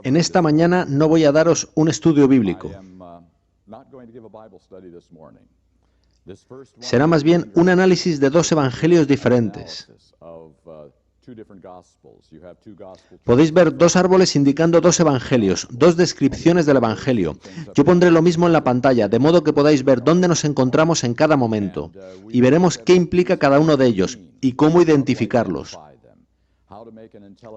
En esta mañana no voy a daros un estudio bíblico. Será más bien un análisis de dos evangelios diferentes. Podéis ver dos árboles indicando dos evangelios, dos descripciones del evangelio. Yo pondré lo mismo en la pantalla, de modo que podáis ver dónde nos encontramos en cada momento. Y veremos qué implica cada uno de ellos y cómo identificarlos.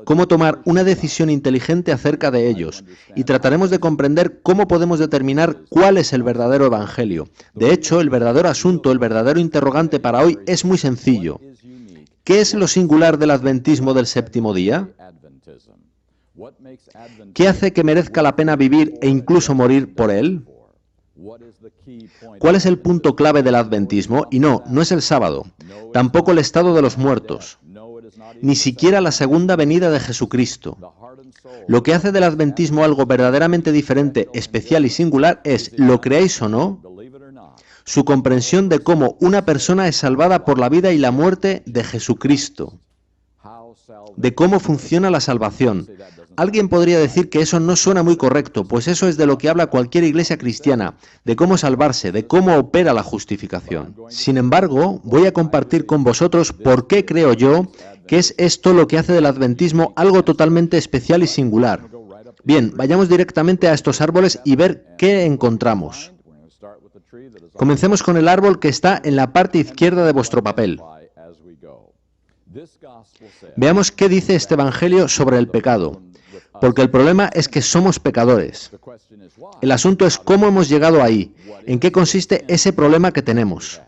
Cómo tomar una decisión inteligente acerca de ellos. Y trataremos de comprender cómo podemos determinar cuál es el verdadero evangelio. De hecho, el verdadero asunto, el verdadero interrogante para hoy es muy sencillo. ¿Qué es lo singular del adventismo del séptimo día? ¿Qué hace que merezca la pena vivir e incluso morir por él? ¿Cuál es el punto clave del adventismo? Y no es el sábado, tampoco el estado de los muertos, ni siquiera la segunda venida de Jesucristo. Lo que hace del adventismo algo verdaderamente diferente, especial y singular es, lo creáis o no, su comprensión de cómo una persona es salvada por la vida y la muerte de Jesucristo, de cómo funciona la salvación. Alguien podría decir que eso no suena muy correcto, pues eso es de lo que habla cualquier iglesia cristiana, de cómo salvarse, de cómo opera la justificación. Sin embargo, voy a compartir con vosotros por qué creo yo que es esto lo que hace del adventismo algo totalmente especial y singular. Bien, vayamos directamente a estos árboles y ver qué encontramos. Comencemos con el árbol que está en la parte izquierda de vuestro papel. Veamos qué dice este evangelio sobre el pecado, porque el problema es que somos pecadores. El asunto es cómo hemos llegado ahí, en qué consiste ese problema que tenemos.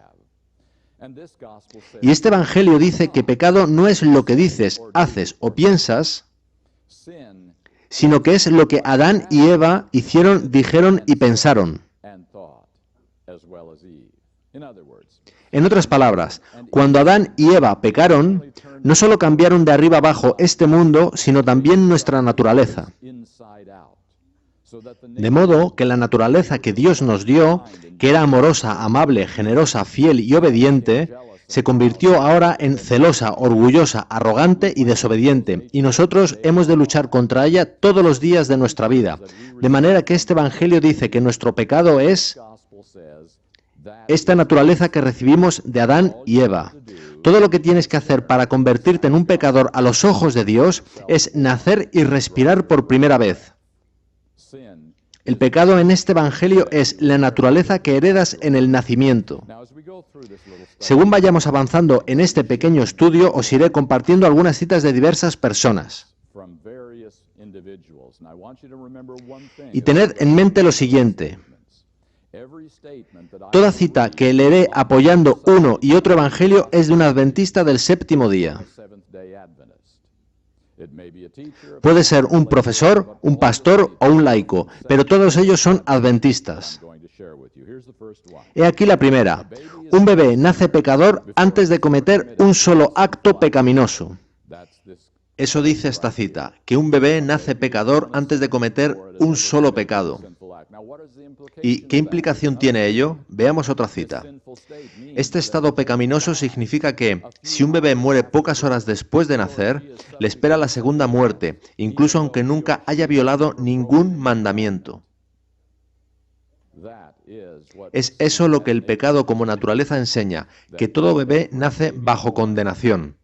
Y este evangelio dice que pecado no es lo que dices, haces o piensas, sino que es lo que Adán y Eva hicieron, dijeron y pensaron. En otras palabras, cuando Adán y Eva pecaron, no solo cambiaron de arriba abajo este mundo, sino también nuestra naturaleza. De modo que la naturaleza que Dios nos dio, que era amorosa, amable, generosa, fiel y obediente, se convirtió ahora en celosa, orgullosa, arrogante y desobediente, y nosotros hemos de luchar contra ella todos los días de nuestra vida. De manera que este evangelio dice que nuestro pecado es esta naturaleza que recibimos de Adán y Eva. Todo lo que tienes que hacer para convertirte en un pecador a los ojos de Dios es nacer y respirar por primera vez. El pecado en este evangelio es la naturaleza que heredas en el nacimiento. Según vayamos avanzando en este pequeño estudio, os iré compartiendo algunas citas de diversas personas. Y tened en mente lo siguiente. Toda cita que leeré apoyando uno y otro evangelio es de un adventista del séptimo día. Puede ser un profesor, un pastor o un laico, pero todos ellos son adventistas. He aquí la primera. Un bebé nace pecador antes de cometer un solo acto pecaminoso. Eso dice esta cita, que un bebé nace pecador antes de cometer un solo pecado. ¿Y qué implicación tiene ello? Veamos otra cita. Este estado pecaminoso significa que, si un bebé muere pocas horas después de nacer, le espera la segunda muerte, incluso aunque nunca haya violado ningún mandamiento. Es eso lo que el pecado como naturaleza enseña, que todo bebé nace bajo condenación.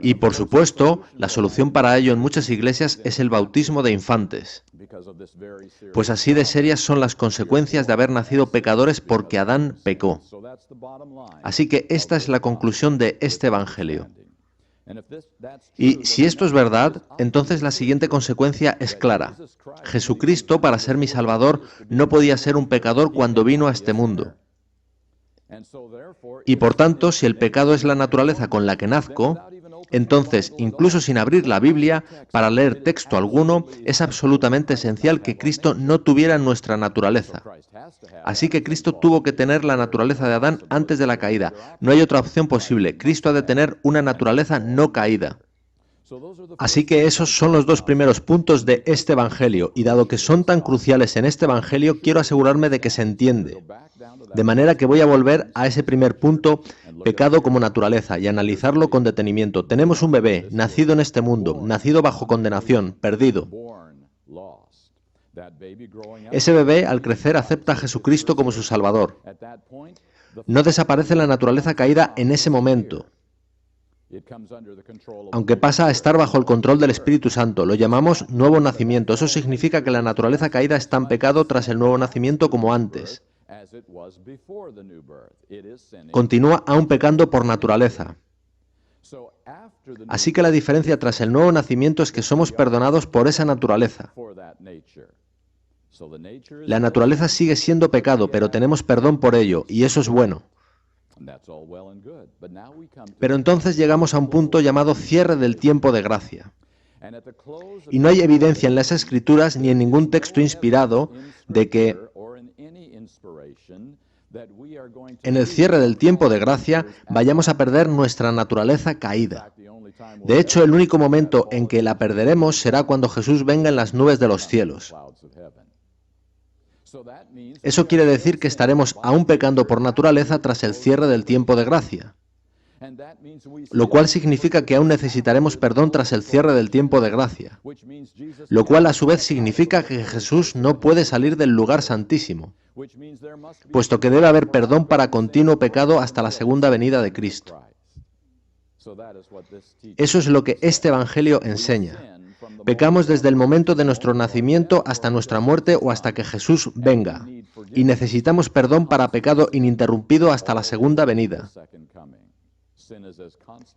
Y por supuesto, la solución para ello en muchas iglesias es el bautismo de infantes, pues así de serias son las consecuencias de haber nacido pecadores porque Adán pecó. Así que esta es la conclusión de este evangelio. Y si esto es verdad, entonces la siguiente consecuencia es clara. Jesucristo, para ser mi Salvador, no podía ser un pecador cuando vino a este mundo. Y por tanto, si el pecado es la naturaleza con la que nazco, entonces, incluso sin abrir la Biblia, para leer texto alguno, es absolutamente esencial que Cristo no tuviera nuestra naturaleza. Así que Cristo tuvo que tener la naturaleza de Adán antes de la caída. No hay otra opción posible. Cristo ha de tener una naturaleza no caída. Así que esos son los dos primeros puntos de este Evangelio, y dado que son tan cruciales en este Evangelio, quiero asegurarme de que se entiende. De manera que voy a volver a ese primer punto, pecado como naturaleza, y analizarlo con detenimiento. Tenemos un bebé, nacido en este mundo, nacido bajo condenación, perdido. Ese bebé, al crecer, acepta a Jesucristo como su Salvador. No desaparece la naturaleza caída en ese momento, aunque pasa a estar bajo el control del Espíritu Santo. Lo llamamos nuevo nacimiento. Eso significa que la naturaleza caída está en pecado tras el nuevo nacimiento como antes. Continúa aún pecando por naturaleza. Así que la diferencia tras el nuevo nacimiento es que somos perdonados por esa naturaleza. La naturaleza sigue siendo pecado, pero tenemos perdón por ello, y eso es bueno. Pero entonces llegamos a un punto llamado cierre del tiempo de gracia. Y no hay evidencia en las Escrituras ni en ningún texto inspirado de que en el cierre del tiempo de gracia vayamos a perder nuestra naturaleza caída. De hecho, el único momento en que la perderemos será cuando Jesús venga en las nubes de los cielos. Eso quiere decir que estaremos aún pecando por naturaleza tras el cierre del tiempo de gracia, lo cual significa que aún necesitaremos perdón tras el cierre del tiempo de gracia, lo cual a su vez significa que Jesús no puede salir del lugar santísimo, puesto que debe haber perdón para continuo pecado hasta la segunda venida de Cristo. Eso es lo que este Evangelio enseña. Pecamos desde el momento de nuestro nacimiento hasta nuestra muerte o hasta que Jesús venga, y necesitamos perdón para pecado ininterrumpido hasta la segunda venida.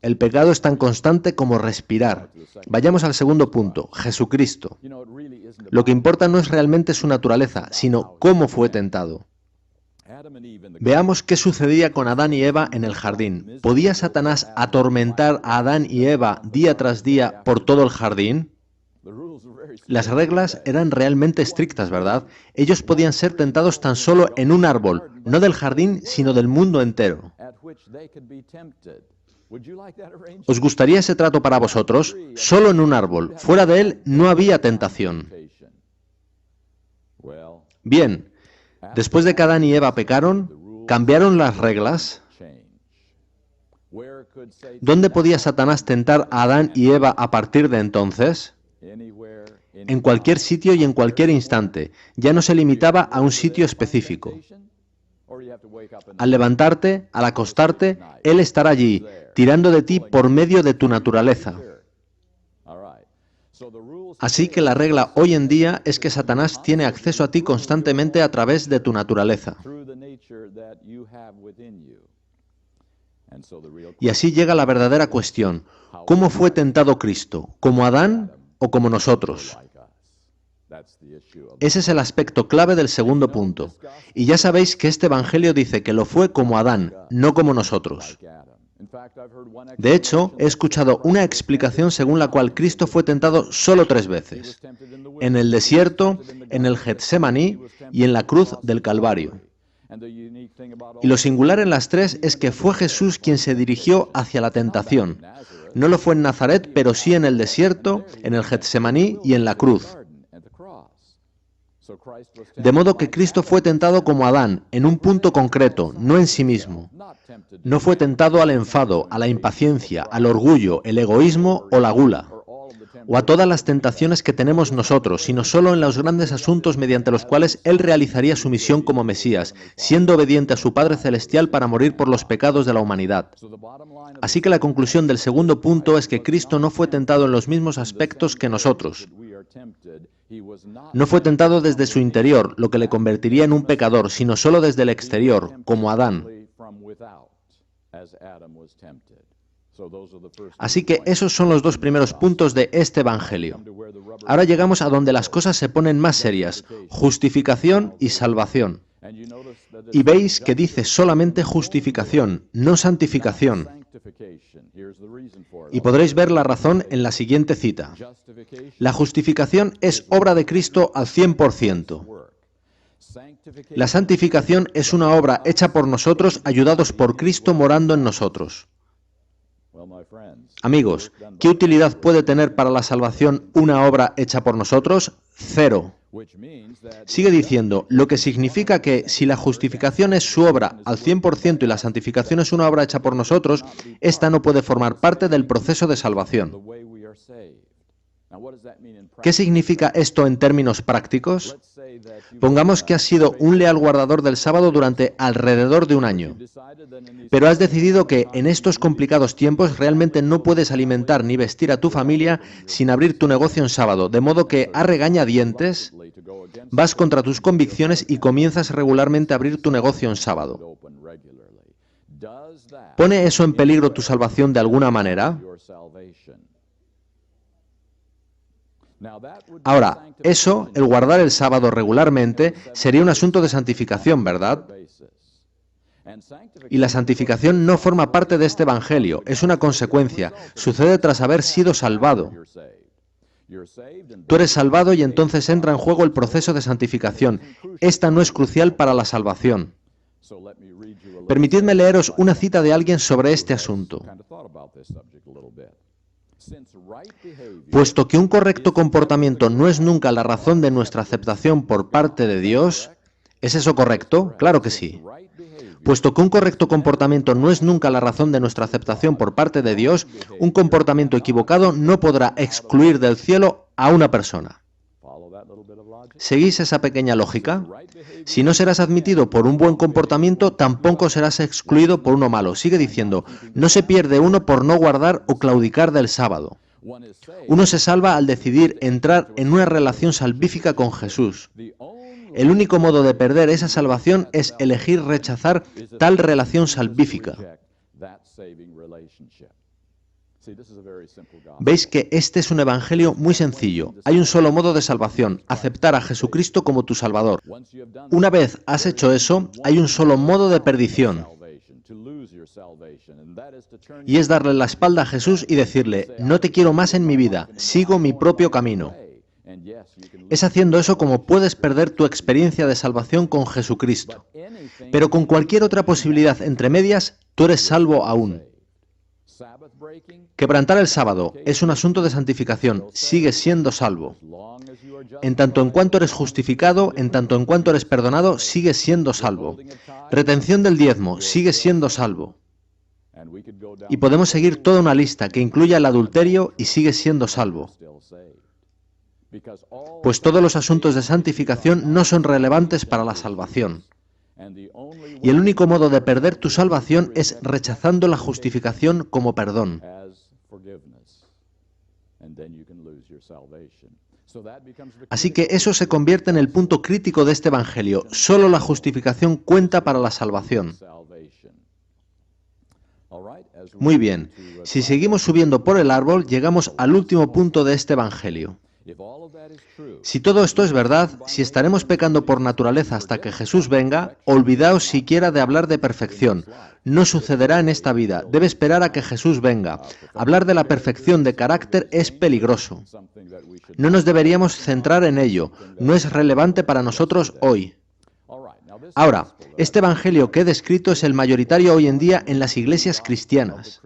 El pecado es tan constante como respirar. Vayamos al segundo punto, Jesucristo. Lo que importa no es realmente su naturaleza, sino cómo fue tentado. Veamos qué sucedía con Adán y Eva en el jardín. ¿Podía Satanás atormentar a Adán y Eva día tras día por todo el jardín? Las reglas eran realmente estrictas, ¿verdad? Ellos podían ser tentados tan solo en un árbol, no del jardín, sino del mundo entero. ¿Os gustaría ese trato para vosotros? Solo en un árbol. Fuera de él no había tentación. Bien, después de que Adán y Eva pecaron, ¿cambiaron las reglas? ¿Dónde podía Satanás tentar a Adán y Eva a partir de entonces? En cualquier sitio y en cualquier instante. Ya no se limitaba a un sitio específico. Al levantarte, al acostarte, Él estará allí, tirando de ti por medio de tu naturaleza. Así que la regla hoy en día es que Satanás tiene acceso a ti constantemente a través de tu naturaleza. Y así llega la verdadera cuestión. ¿Cómo fue tentado Cristo? ¿Como Adán o como nosotros? Ese es el aspecto clave del segundo punto. Y ya sabéis que este Evangelio dice que lo fue como Adán, no como nosotros. De hecho, he escuchado una explicación según la cual Cristo fue tentado solo 3 veces. En el desierto, en el Getsemaní y en la cruz del Calvario. Y lo singular en las 3 es que fue Jesús quien se dirigió hacia la tentación. No lo fue en Nazaret, pero sí en el desierto, en el Getsemaní y en la cruz. De modo que Cristo fue tentado como Adán, en un punto concreto, no en sí mismo. No fue tentado al enfado, a la impaciencia, al orgullo, el egoísmo o la gula, o a todas las tentaciones que tenemos nosotros, sino solo en los grandes asuntos mediante los cuales Él realizaría su misión como Mesías, siendo obediente a su Padre Celestial para morir por los pecados de la humanidad. Así que la conclusión del segundo punto es que Cristo no fue tentado en los mismos aspectos que nosotros. No fue tentado desde su interior, lo que le convertiría en un pecador, sino solo desde el exterior, como Adán. Así que esos son los 2 primeros puntos de este Evangelio. Ahora llegamos a donde las cosas se ponen más serias, justificación y salvación. Y veis que dice solamente justificación, no santificación. Y podréis ver la razón en la siguiente cita. La justificación es obra de Cristo al 100%. La santificación es una obra hecha por nosotros, ayudados por Cristo morando en nosotros. Amigos, ¿qué utilidad puede tener para la salvación una obra hecha por nosotros? Cero. Sigue diciendo, lo que significa que si la justificación es su obra al 100% y la santificación es una obra hecha por nosotros, esta no puede formar parte del proceso de salvación. ¿Qué significa esto en términos prácticos? Pongamos que has sido un leal guardador del sábado durante alrededor de un año, pero has decidido que en estos complicados tiempos realmente no puedes alimentar ni vestir a tu familia sin abrir tu negocio en sábado, de modo que a regañadientes vas contra tus convicciones y comienzas regularmente a abrir tu negocio en sábado. ¿Pone eso en peligro tu salvación de alguna manera? Ahora, eso, el guardar el sábado regularmente, sería un asunto de santificación, ¿verdad? Y la santificación no forma parte de este evangelio, es una consecuencia, sucede tras haber sido salvado. Tú eres salvado y entonces entra en juego el proceso de santificación. Esta no es crucial para la salvación. Permitidme leeros una cita de alguien sobre este asunto. Puesto que un correcto comportamiento no es nunca la razón de nuestra aceptación por parte de Dios, ¿es eso correcto? Claro que sí. Puesto que un correcto comportamiento no es nunca la razón de nuestra aceptación por parte de Dios, un comportamiento equivocado no podrá excluir del cielo a una persona. ¿Seguís esa pequeña lógica? Si no serás admitido por un buen comportamiento, tampoco serás excluido por uno malo. Sigue diciendo, no se pierde uno por no guardar o claudicar del sábado. Uno se salva al decidir entrar en una relación salvífica con Jesús. El único modo de perder esa salvación es elegir rechazar tal relación salvífica. Veis que este es un evangelio muy sencillo. Hay un solo modo de salvación, aceptar a Jesucristo como tu Salvador. Una vez has hecho eso, hay un solo modo de perdición. Y es darle la espalda a Jesús y decirle, no te quiero más en mi vida, sigo mi propio camino. Es haciendo eso como puedes perder tu experiencia de salvación con Jesucristo. Pero con cualquier otra posibilidad entre medias, tú eres salvo aún. Quebrantar el sábado es un asunto de santificación, sigues siendo salvo. En tanto en cuanto eres justificado, en tanto en cuanto eres perdonado, sigues siendo salvo. Retención del diezmo, sigues siendo salvo. Y podemos seguir toda una lista que incluya el adulterio y sigues siendo salvo. Pues todos los asuntos de santificación no son relevantes para la salvación. Y el único modo de perder tu salvación es rechazando la justificación como perdón. Así que eso se convierte en el punto crítico de este evangelio. Solo la justificación cuenta para la salvación. Muy bien, si seguimos subiendo por el árbol, llegamos al último punto de este evangelio. Si todo esto es verdad, si estaremos pecando por naturaleza hasta que Jesús venga, olvidaos siquiera de hablar de perfección. No sucederá en esta vida, debe esperar a que Jesús venga. Hablar de la perfección de carácter es peligroso. No nos deberíamos centrar en ello, no es relevante para nosotros hoy. Ahora, este evangelio que he descrito es el mayoritario hoy en día en las iglesias cristianas.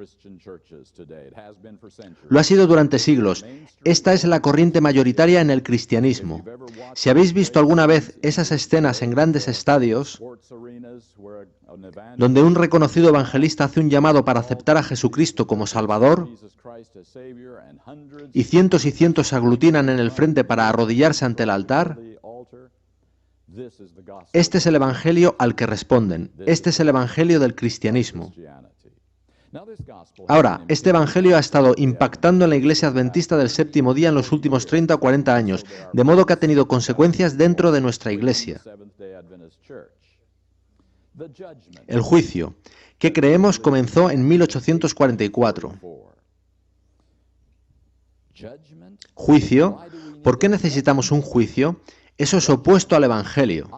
Lo ha sido durante siglos. Esta es la corriente mayoritaria en el cristianismo. Si habéis visto alguna vez esas escenas en grandes estadios, donde un reconocido evangelista hace un llamado para aceptar a Jesucristo como Salvador, y cientos se aglutinan en el frente para arrodillarse ante el altar, este es el evangelio al que responden. Este es el evangelio del cristianismo. Ahora, este evangelio ha estado impactando en la Iglesia Adventista del Séptimo Día en los últimos 30 o 40 años, de modo que ha tenido consecuencias dentro de nuestra Iglesia. El juicio, que creemos comenzó en 1844. Juicio, ¿por qué necesitamos un juicio? Eso es opuesto al Evangelio.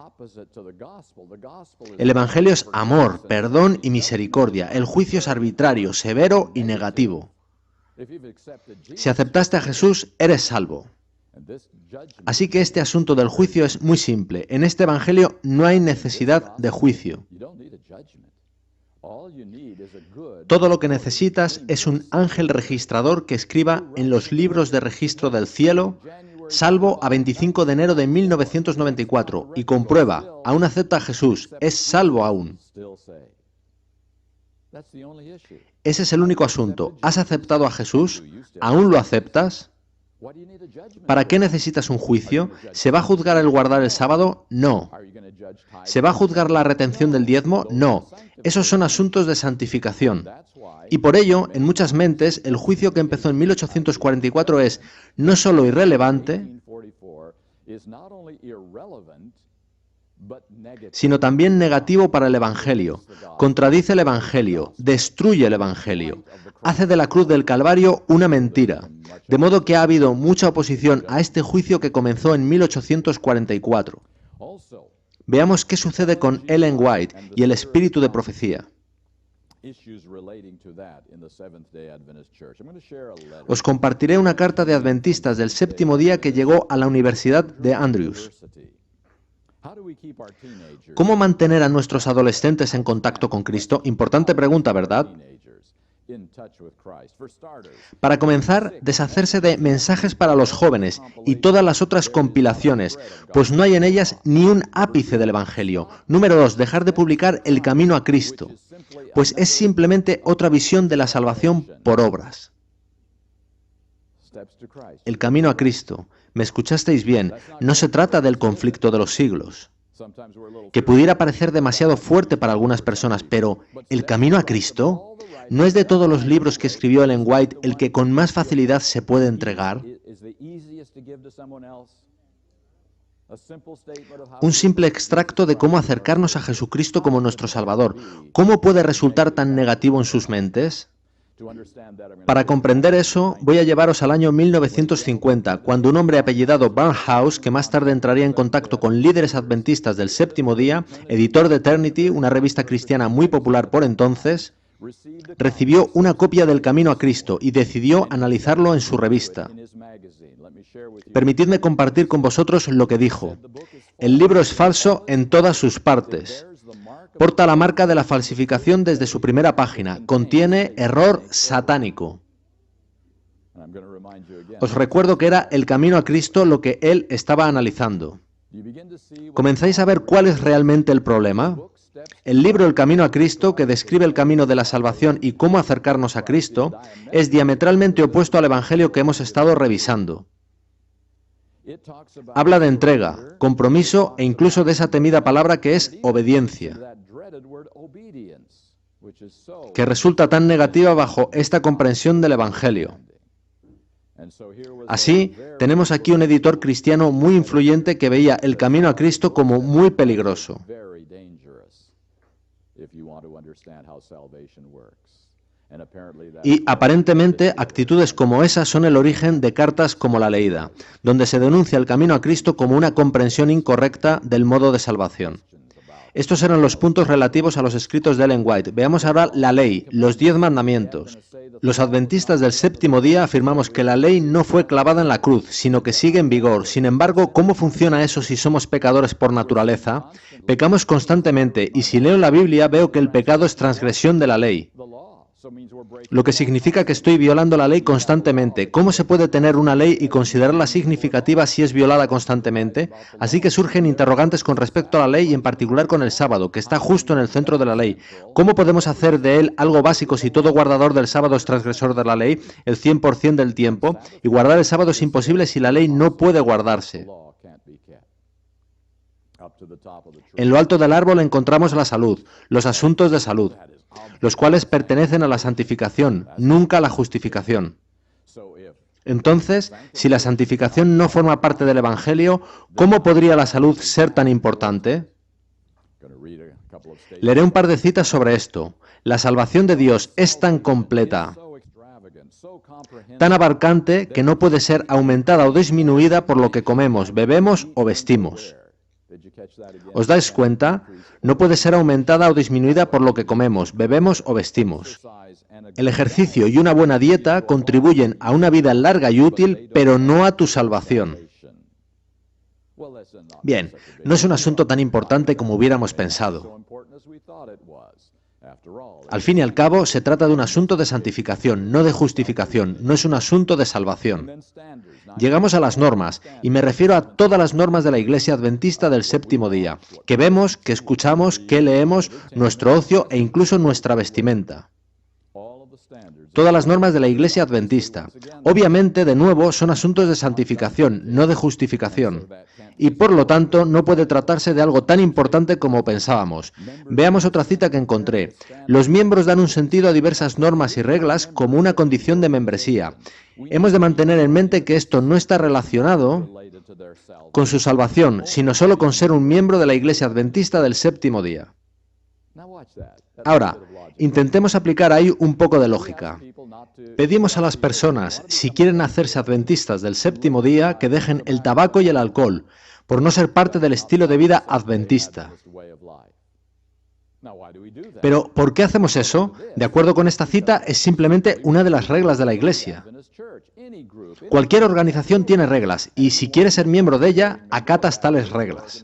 El Evangelio es amor, perdón y misericordia. El juicio es arbitrario, severo y negativo. Si aceptaste a Jesús, eres salvo. Así que este asunto del juicio es muy simple. En este Evangelio no hay necesidad de juicio. Todo lo que necesitas es un ángel registrador que escriba en los libros de registro del cielo, salvo a 25 de enero de 1994, y comprueba, aún acepta a Jesús, es salvo aún. Ese es el único asunto. ¿Has aceptado a Jesús? ¿Aún lo aceptas? ¿Para qué necesitas un juicio? ¿Se va a juzgar el guardar el sábado? No. ¿Se va a juzgar la retención del diezmo? No. Esos son asuntos de santificación. Y por ello, en muchas mentes, el juicio que empezó en 1844 es no solo irrelevante, sino también negativo para el Evangelio. Contradice el Evangelio, destruye el Evangelio, hace de la cruz del Calvario una mentira. De modo que ha habido mucha oposición a este juicio que comenzó en 1844. Veamos qué sucede con Ellen White y el espíritu de profecía. Os compartiré una carta de adventistas del séptimo día que llegó a la Universidad de Andrews. ¿Cómo mantener a nuestros adolescentes en contacto con Cristo? Importante pregunta, ¿verdad? Para comenzar, deshacerse de mensajes para los jóvenes y todas las otras compilaciones, pues no hay en ellas ni un ápice del Evangelio. Número 2, dejar de publicar El Camino a Cristo, pues es simplemente otra visión de la salvación por obras. El Camino a Cristo. ¿Me escuchasteis bien? No se trata del conflicto de los siglos, que pudiera parecer demasiado fuerte para algunas personas, pero ¿el Camino a Cristo? ¿No es de todos los libros que escribió Ellen White el que con más facilidad se puede entregar? Un simple extracto de cómo acercarnos a Jesucristo como nuestro Salvador. ¿Cómo puede resultar tan negativo en sus mentes? Para comprender eso, voy a llevaros al año 1950, cuando un hombre apellidado Barnhouse, que más tarde entraría en contacto con líderes adventistas del séptimo día, editor de Eternity, una revista cristiana muy popular por entonces, recibió una copia del Camino a Cristo y decidió analizarlo en su revista. Permitidme compartir con vosotros lo que dijo. El libro es falso en todas sus partes. Porta la marca de la falsificación desde su primera página. Contiene error satánico. Os recuerdo que era el Camino a Cristo lo que él estaba analizando. ¿Comenzáis a ver cuál es realmente el problema? El libro El Camino a Cristo, que describe el camino de la salvación y cómo acercarnos a Cristo, es diametralmente opuesto al Evangelio que hemos estado revisando. Habla de entrega, compromiso e incluso de esa temida palabra que es obediencia, que resulta tan negativa bajo esta comprensión del Evangelio. Así, tenemos aquí un editor cristiano muy influyente que veía el Camino a Cristo como muy peligroso. Y aparentemente actitudes como esas son el origen de cartas como la leída, donde se denuncia el Camino a Cristo como una comprensión incorrecta del modo de salvación. Estos eran los puntos relativos a los escritos de Ellen White. Veamos ahora la ley, los 10 mandamientos. Los adventistas del séptimo día afirmamos que la ley no fue clavada en la cruz, sino que sigue en vigor. Sin embargo, ¿cómo funciona eso si somos pecadores por naturaleza? Pecamos constantemente, y si leo la Biblia veo que el pecado es transgresión de la ley, lo que significa que estoy violando la ley constantemente. ¿Cómo se puede tener una ley y considerarla significativa si es violada constantemente? Así que surgen interrogantes con respecto a la ley y en particular con el sábado, que está justo en el centro de la ley. ¿Cómo podemos hacer de él algo básico si todo guardador del sábado es transgresor de la ley el 100% del tiempo? Y guardar el sábado es imposible si la ley no puede guardarse. En lo alto del árbol encontramos la salud, los asuntos de salud, los cuales pertenecen a la santificación, nunca a la justificación. Entonces, si la santificación no forma parte del Evangelio, ¿cómo podría la salud ser tan importante? Leeré un par de citas sobre esto. La salvación de Dios es tan completa, tan abarcante, que no puede ser aumentada o disminuida por lo que comemos, bebemos o vestimos. ¿Os dais cuenta? No puede ser aumentada o disminuida por lo que comemos, bebemos o vestimos. El ejercicio y una buena dieta contribuyen a una vida larga y útil, pero no a tu salvación. Bien, no es un asunto tan importante como hubiéramos pensado. Al fin y al cabo, se trata de un asunto de santificación, no de justificación, no es un asunto de salvación. Llegamos a las normas, y me refiero a todas las normas de la Iglesia Adventista del séptimo día, que vemos, que escuchamos, que leemos, nuestro ocio e incluso nuestra vestimenta. Todas las normas de la Iglesia Adventista. Obviamente, de nuevo, son asuntos de santificación, no de justificación. Y por lo tanto, no puede tratarse de algo tan importante como pensábamos. Veamos otra cita que encontré. Los miembros dan un sentido a diversas normas y reglas como una condición de membresía. Hemos de mantener en mente que esto no está relacionado con su salvación, sino solo con ser un miembro de la Iglesia Adventista del séptimo día. Ahora, intentemos aplicar ahí un poco de lógica. Pedimos a las personas, si quieren hacerse adventistas del séptimo día, que dejen el tabaco y el alcohol, por no ser parte del estilo de vida adventista. Pero, ¿por qué hacemos eso? De acuerdo con esta cita, es simplemente una de las reglas de la Iglesia. Cualquier organización tiene reglas, y si quieres ser miembro de ella, acatas tales reglas.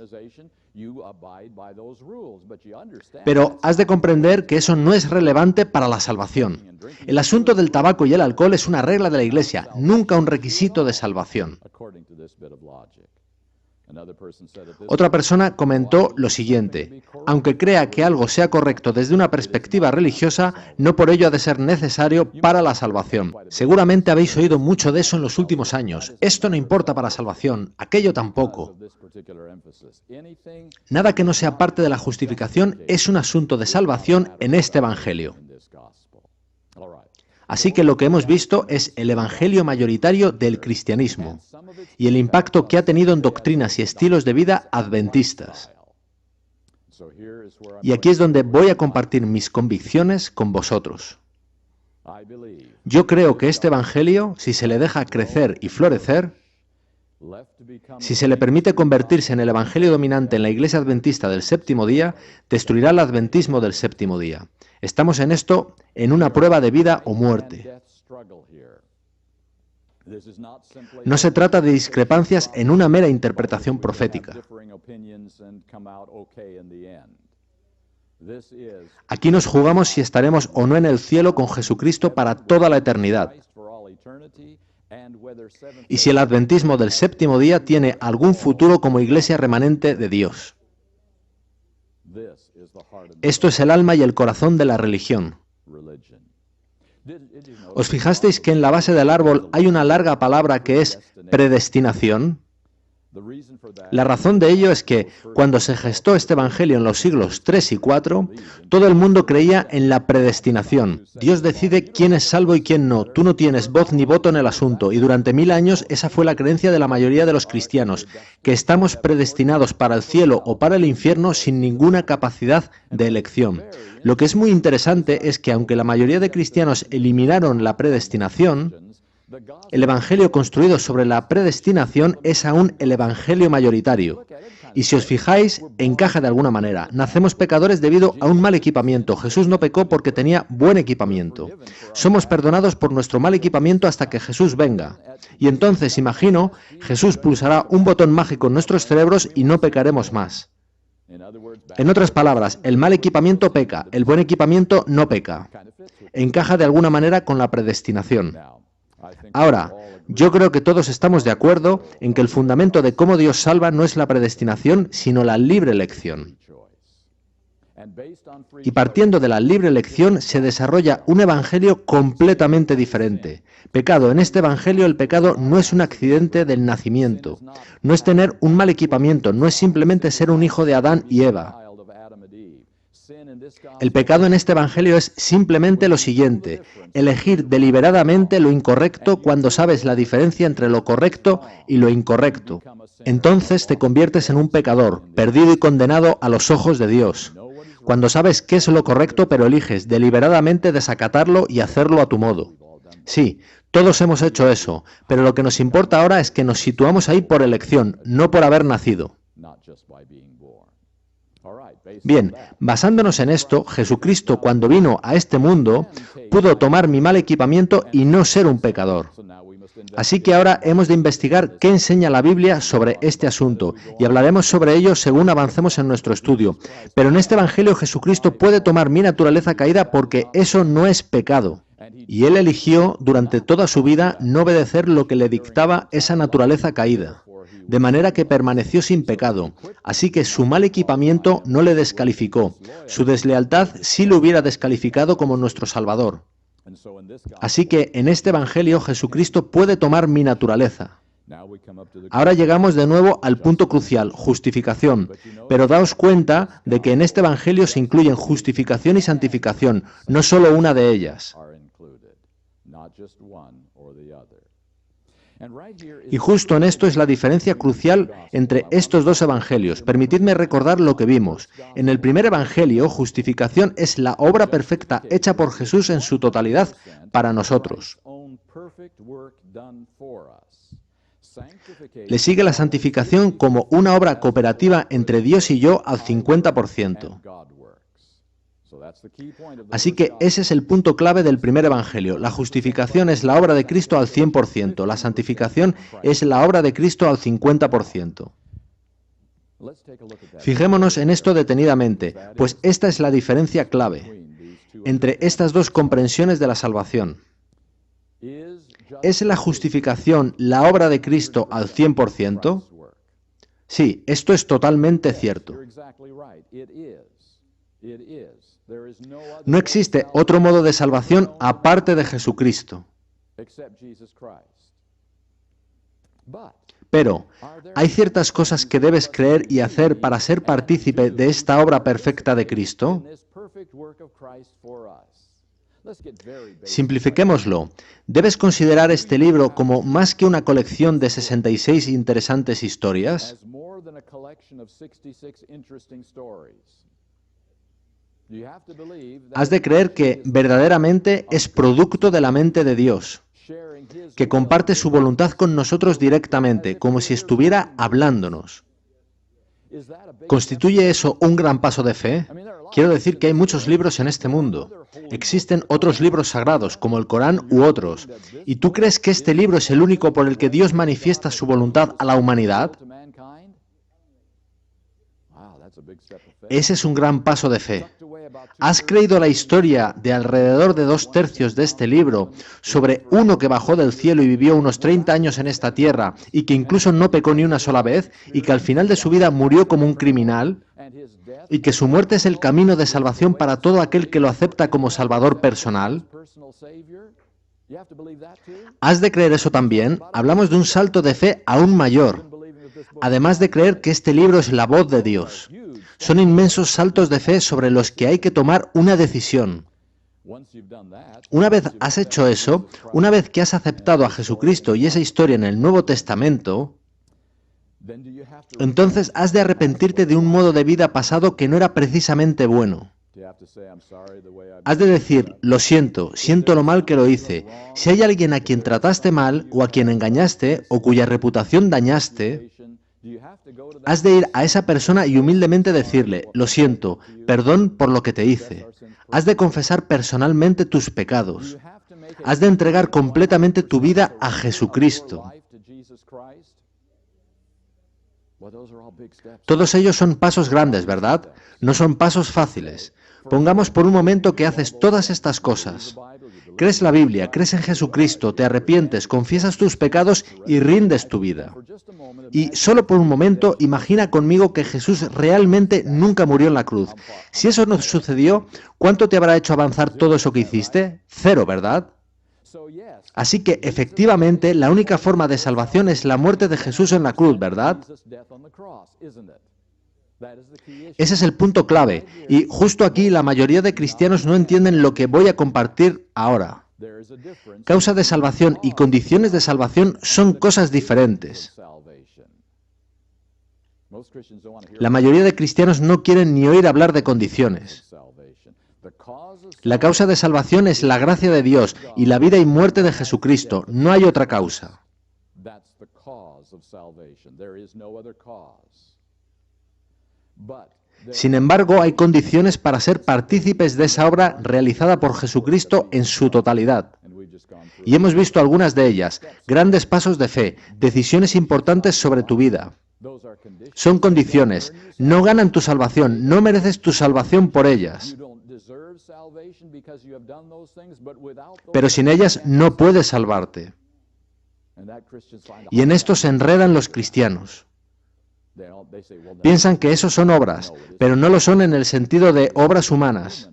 Pero has de comprender que eso no es relevante para la salvación. El asunto del tabaco y el alcohol es una regla de la Iglesia, nunca un requisito de salvación. Otra persona comentó lo siguiente: aunque crea que algo sea correcto desde una perspectiva religiosa, no por ello ha de ser necesario para la salvación. Seguramente habéis oído mucho de eso en los últimos años. Esto no importa para salvación, aquello tampoco. Nada que no sea parte de la justificación es un asunto de salvación en este Evangelio. Así que lo que hemos visto es el evangelio mayoritario del cristianismo y el impacto que ha tenido en doctrinas y estilos de vida adventistas. Y aquí es donde voy a compartir mis convicciones con vosotros. Yo creo que este evangelio, si se le deja crecer y florecer, si se le permite convertirse en el evangelio dominante en la Iglesia Adventista del séptimo día, destruirá el adventismo del séptimo día. Estamos en esto en una prueba de vida o muerte. No se trata de discrepancias en una mera interpretación profética. Aquí nos jugamos si estaremos o no en el cielo con Jesucristo para toda la eternidad. Y si el adventismo del séptimo día tiene algún futuro como iglesia remanente de Dios. Esto es el alma y el corazón de la religión. ¿Os fijasteis que en la base del árbol hay una larga palabra que es predestinación? La razón de ello es que, cuando se gestó este evangelio en los siglos III y IV, todo el mundo creía en la predestinación. Dios decide quién es salvo y quién no. Tú no tienes voz ni voto en el asunto, y durante 1000 años esa fue la creencia de la mayoría de los cristianos, que estamos predestinados para el cielo o para el infierno sin ninguna capacidad de elección. Lo que es muy interesante es que, aunque la mayoría de cristianos eliminaron la predestinación, el evangelio construido sobre la predestinación es aún el evangelio mayoritario. Y si os fijáis, encaja de alguna manera. Nacemos pecadores debido a un mal equipamiento. Jesús no pecó porque tenía buen equipamiento. Somos perdonados por nuestro mal equipamiento hasta que Jesús venga. Y entonces, imagino, Jesús pulsará un botón mágico en nuestros cerebros y no pecaremos más. En otras palabras, el mal equipamiento peca, el buen equipamiento no peca. Encaja de alguna manera con la predestinación. Ahora, yo creo que todos estamos de acuerdo en que el fundamento de cómo Dios salva no es la predestinación, sino la libre elección. Y partiendo de la libre elección se desarrolla un evangelio completamente diferente. Pecado. En este evangelio el pecado no es un accidente del nacimiento, no es tener un mal equipamiento, no es simplemente ser un hijo de Adán y Eva. El pecado en este evangelio es simplemente lo siguiente: elegir deliberadamente lo incorrecto cuando sabes la diferencia entre lo correcto y lo incorrecto. Entonces te conviertes en un pecador, perdido y condenado a los ojos de Dios. Cuando sabes qué es lo correcto, pero eliges deliberadamente desacatarlo y hacerlo a tu modo. Sí, todos hemos hecho eso, pero lo que nos importa ahora es que nos situamos ahí por elección, no por haber nacido. Bien, basándonos en esto, Jesucristo, cuando vino a este mundo, pudo tomar mi mal equipamiento y no ser un pecador. Así que ahora hemos de investigar qué enseña la Biblia sobre este asunto, y hablaremos sobre ello según avancemos en nuestro estudio. Pero en este Evangelio Jesucristo puede tomar mi naturaleza caída porque eso no es pecado. Y Él eligió durante toda su vida no obedecer lo que le dictaba esa naturaleza caída, de manera que permaneció sin pecado. Así que su mal equipamiento no le descalificó. Su deslealtad sí lo hubiera descalificado como nuestro Salvador. Así que en este Evangelio Jesucristo puede tomar mi naturaleza. Ahora llegamos de nuevo al punto crucial, justificación. Pero daos cuenta de que en este Evangelio se incluyen justificación y santificación, no solo una de ellas. Y justo en esto es la diferencia crucial entre estos dos evangelios. Permitidme recordar lo que vimos. En el primer evangelio, justificación es la obra perfecta hecha por Jesús en su totalidad para nosotros. Le sigue la santificación como una obra cooperativa entre Dios y yo al 50%. Así que ese es el punto clave del primer evangelio. La justificación es la obra de Cristo al 100%, la santificación es la obra de Cristo al 50%. Fijémonos en esto detenidamente, pues esta es la diferencia clave entre estas dos comprensiones de la salvación. ¿Es la justificación la obra de Cristo al 100%? Sí, esto es totalmente cierto. No existe otro modo de salvación aparte de Jesucristo. Pero, ¿hay ciertas cosas que debes creer y hacer para ser partícipe de esta obra perfecta de Cristo? Simplifiquémoslo. ¿Debes considerar este libro como más que una colección de 66 interesantes historias? Has de creer que verdaderamente es producto de la mente de Dios, que comparte su voluntad con nosotros directamente, como si estuviera hablándonos. ¿Constituye eso un gran paso de fe? Quiero decir que hay muchos libros en este mundo. Existen otros libros sagrados, como el Corán u otros. ¿Y tú crees que este libro es el único por el que Dios manifiesta su voluntad a la humanidad? Ese es un gran paso de fe. ¿Has creído la historia de alrededor de 2/3 de este libro sobre uno que bajó del cielo y vivió unos 30 años en esta tierra y que incluso no pecó ni una sola vez y que al final de su vida murió como un criminal y que su muerte es el camino de salvación para todo aquel que lo acepta como salvador personal? ¿Has de creer eso también? Hablamos de un salto de fe aún mayor. Además de creer que este libro es la voz de Dios. Son inmensos saltos de fe sobre los que hay que tomar una decisión. Una vez has hecho eso, una vez que has aceptado a Jesucristo y esa historia en el Nuevo Testamento, entonces has de arrepentirte de un modo de vida pasado que no era precisamente bueno. Has de decir, lo siento, siento lo mal que lo hice. Si hay alguien a quien trataste mal, o a quien engañaste, o cuya reputación dañaste, has de ir a esa persona y humildemente decirle, lo siento, perdón por lo que te hice. Has de confesar personalmente tus pecados. Has de entregar completamente tu vida a Jesucristo. Todos ellos son pasos grandes, ¿verdad? No son pasos fáciles. Pongamos por un momento que haces todas estas cosas. Crees la Biblia, crees en Jesucristo, te arrepientes, confiesas tus pecados y rindes tu vida. Y solo por un momento, imagina conmigo que Jesús realmente nunca murió en la cruz. Si eso no sucedió, ¿cuánto te habrá hecho avanzar todo eso que hiciste? 0, ¿verdad? Así que, efectivamente, la única forma de salvación es la muerte de Jesús en la cruz, ¿verdad? Ese es el punto clave, y justo aquí la mayoría de cristianos no entienden lo que voy a compartir ahora. Causa de salvación y condiciones de salvación son cosas diferentes. La mayoría de cristianos no quieren ni oír hablar de condiciones. La causa de salvación es la gracia de Dios y la vida y muerte de Jesucristo. No hay otra causa. Sin embargo, hay condiciones para ser partícipes de esa obra realizada por Jesucristo en su totalidad. Y hemos visto algunas de ellas, grandes pasos de fe, decisiones importantes sobre tu vida. Son condiciones, no ganan tu salvación, no mereces tu salvación por ellas. Pero sin ellas no puedes salvarte. Y en esto se enredan los cristianos. Piensan que eso son obras, pero no lo son en el sentido de obras humanas.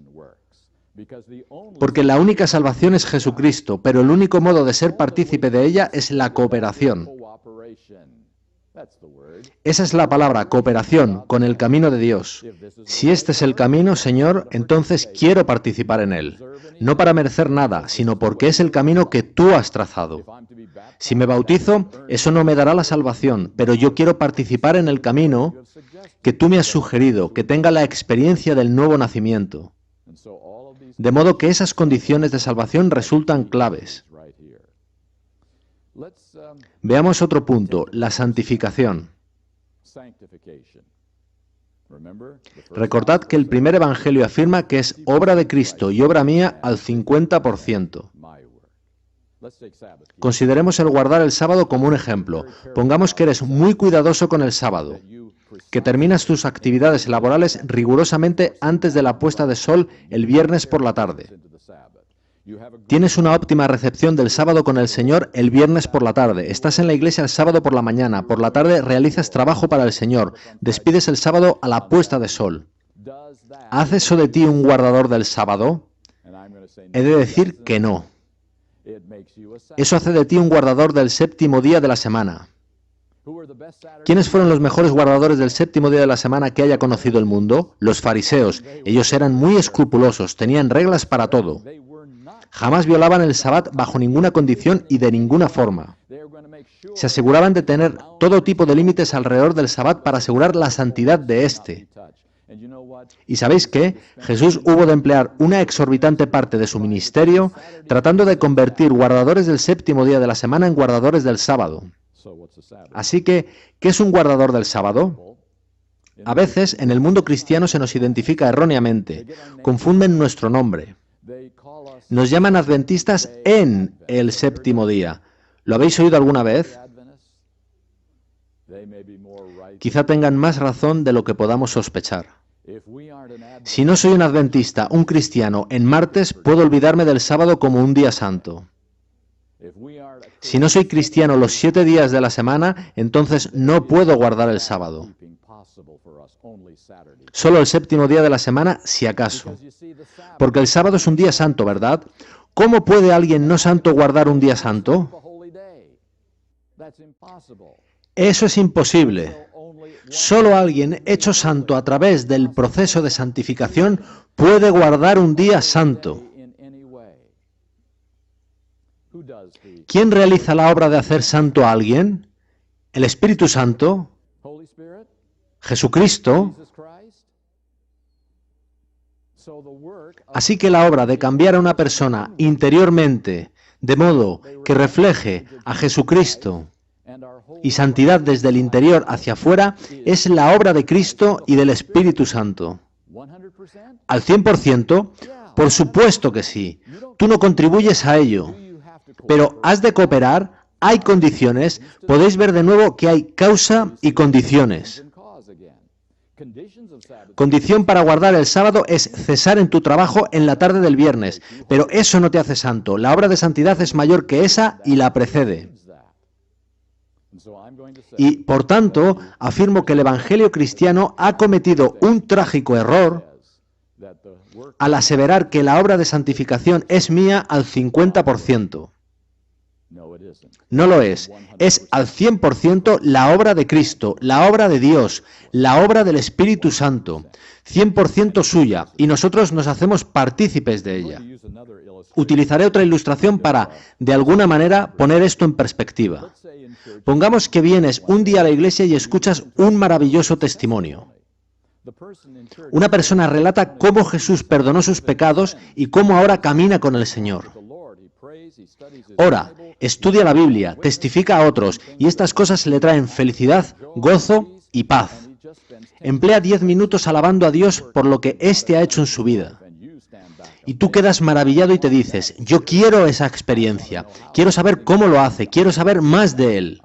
Porque la única salvación es Jesucristo, pero el único modo de ser partícipe de ella es la cooperación. Esa es la palabra, cooperación, con el camino de Dios. Si este es el camino, Señor, entonces quiero participar en él. No para merecer nada, sino porque es el camino que tú has trazado. Si me bautizo, eso no me dará la salvación, pero yo quiero participar en el camino que tú me has sugerido, que tenga la experiencia del nuevo nacimiento. De modo que esas condiciones de salvación resultan claves. Veamos otro punto, la santificación. Recordad que el primer evangelio afirma que es obra de Cristo y obra mía al 50%. Consideremos el guardar el sábado como un ejemplo. Pongamos que eres muy cuidadoso con el sábado, que terminas tus actividades laborales rigurosamente antes de la puesta de sol el viernes por la tarde. Tienes una óptima recepción del sábado con el Señor el viernes por la tarde. Estás en la iglesia el sábado por la mañana. Por la tarde realizas trabajo para el Señor. Despides el sábado a la puesta de sol. ¿Hace eso de ti un guardador del sábado? He de decir que no. Eso hace de ti un guardador del séptimo día de la semana. ¿Quiénes fueron los mejores guardadores del séptimo día de la semana que haya conocido el mundo? Los fariseos. Ellos eran muy escrupulosos, tenían reglas para todo. Jamás violaban el sabbat bajo ninguna condición y de ninguna forma. Se aseguraban de tener todo tipo de límites alrededor del sabbat para asegurar la santidad de éste. ¿Y sabéis qué? Jesús hubo de emplear una exorbitante parte de su ministerio tratando de convertir guardadores del séptimo día de la semana en guardadores del sábado. Así que, ¿qué es un guardador del sábado? A veces, en el mundo cristiano se nos identifica erróneamente. Confunden nuestro nombre. Nos llaman adventistas en el séptimo día. ¿Lo habéis oído alguna vez? Quizá tengan más razón de lo que podamos sospechar. Si no soy un adventista, un cristiano, en martes puedo olvidarme del sábado como un día santo. Si no soy cristiano los 7 días de la semana, entonces no puedo guardar el sábado. Solo el séptimo día de la semana, si acaso. Porque el sábado es un día santo, ¿verdad? ¿Cómo puede alguien no santo guardar un día santo? Eso es imposible. Solo alguien hecho santo a través del proceso de santificación puede guardar un día santo. ¿Quién realiza la obra de hacer santo a alguien? ¿El Espíritu Santo? ¿Jesucristo? Así que la obra de cambiar a una persona interiormente, de modo que refleje a Jesucristo y santidad desde el interior hacia afuera, es la obra de Cristo y del Espíritu Santo. ¿Al 100%? Por supuesto que sí. Tú no contribuyes a ello. Pero has de cooperar, hay condiciones, podéis ver de nuevo que hay causa y condiciones. Condición para guardar el sábado es cesar en tu trabajo en la tarde del viernes, pero eso no te hace santo. La obra de santidad es mayor que esa y la precede. Y, por tanto, afirmo que el Evangelio cristiano ha cometido un trágico error al aseverar que la obra de santificación es mía al 50%. No lo es. Es al 100% la obra de Cristo, la obra de Dios, la obra del Espíritu Santo, 100% suya, y nosotros nos hacemos partícipes de ella. Utilizaré otra ilustración para, de alguna manera, poner esto en perspectiva. Pongamos que vienes un día a la iglesia y escuchas un maravilloso testimonio. Una persona relata cómo Jesús perdonó sus pecados y cómo ahora camina con el Señor. Ora, estudia la Biblia, testifica a otros, y estas cosas le traen felicidad, gozo y paz. Emplea 10 minutos alabando a Dios por lo que éste ha hecho en su vida. Y tú quedas maravillado y te dices, yo quiero esa experiencia, quiero saber cómo lo hace, quiero saber más de él.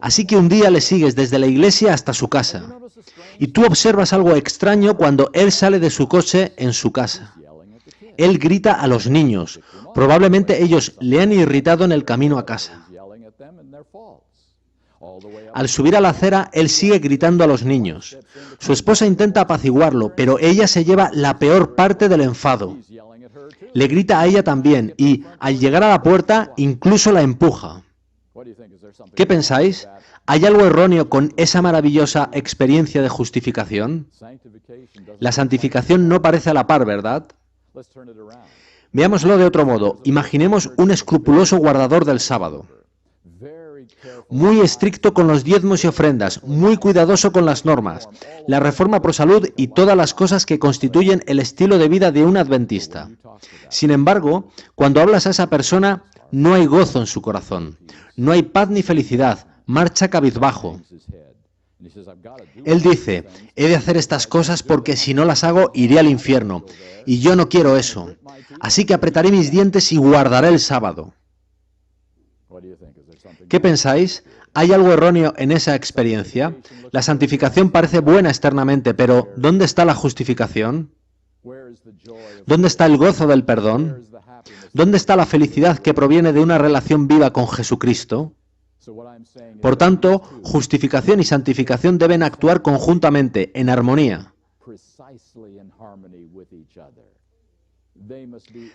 Así que un día le sigues desde la iglesia hasta su casa. Y tú observas algo extraño cuando él sale de su coche en su casa. Él grita a los niños. Probablemente ellos le han irritado en el camino a casa. Al subir a la acera, él sigue gritando a los niños. Su esposa intenta apaciguarlo, pero ella se lleva la peor parte del enfado. Le grita a ella también y, al llegar a la puerta, incluso la empuja. ¿Qué pensáis? ¿Hay algo erróneo con esa maravillosa experiencia de justificación? La santificación no parece a la par, ¿verdad? Veámoslo de otro modo. Imaginemos un escrupuloso guardador del sábado. Muy estricto con los diezmos y ofrendas, muy cuidadoso con las normas, la reforma pro salud y todas las cosas que constituyen el estilo de vida de un adventista. Sin embargo, cuando hablas a esa persona, no hay gozo en su corazón, no hay paz ni felicidad, marcha cabizbajo. Él dice, he de hacer estas cosas porque si no las hago iré al infierno, y yo no quiero eso, así que apretaré mis dientes y guardaré el sábado. ¿Qué pensáis? ¿Hay algo erróneo en esa experiencia? La santificación parece buena externamente, pero ¿dónde está la justificación? ¿Dónde está el gozo del perdón? ¿Dónde está la felicidad que proviene de una relación viva con Jesucristo? Por tanto, justificación y santificación deben actuar conjuntamente, en armonía.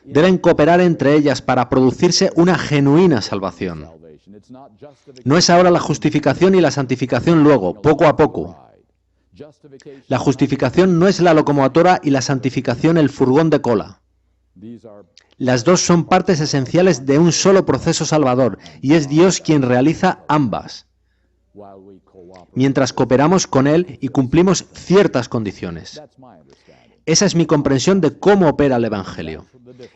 Deben cooperar entre ellas para producirse una genuina salvación. No es ahora la justificación y la santificación luego, poco a poco. La justificación no es la locomotora y la santificación el furgón de cola. Las dos son partes esenciales de un solo proceso salvador, y es Dios quien realiza ambas, mientras cooperamos con Él y cumplimos ciertas condiciones. Esa es mi comprensión de cómo opera el Evangelio.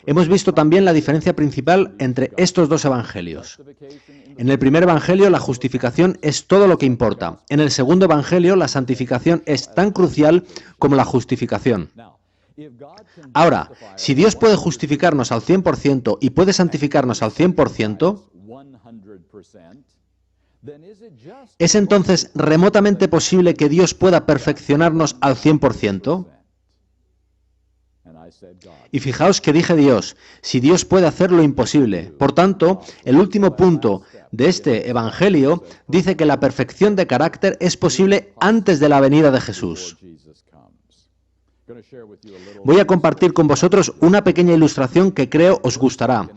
Hemos visto también la diferencia principal entre estos dos evangelios. En el primer evangelio la justificación es todo lo que importa. En el segundo evangelio la santificación es tan crucial como la justificación. Ahora, si Dios puede justificarnos al 100% y puede santificarnos al 100%, ¿es entonces remotamente posible que Dios pueda perfeccionarnos al 100%? Y fijaos que dije Dios, si Dios puede hacer lo imposible. Por tanto, el último punto de este evangelio dice que la perfección de carácter es posible antes de la venida de Jesús. Voy a compartir con vosotros una pequeña ilustración que creo os gustará.